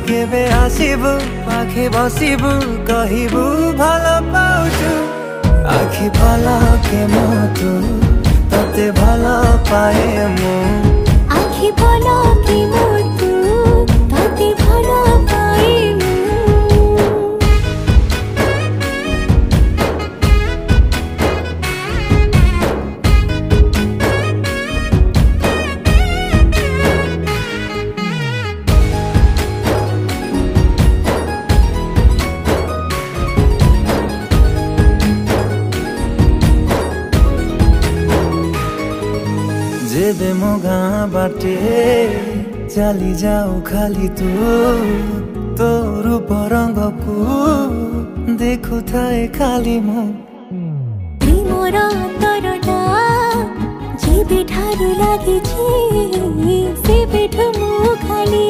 केबे आसिबु पाखे बसिबु कहिबु भलो पाउछु आखि पलके मोतु तते भलो पाए मु आखि पलके मोतु तते भलो पाए मु जेबे मो गाँ बाटे चली जाऊ खाली तो रूप रंग को देखु थाए खाली मो प्रेमर तरटा जेबे ठारू लागिछि सेबेठु मु खाली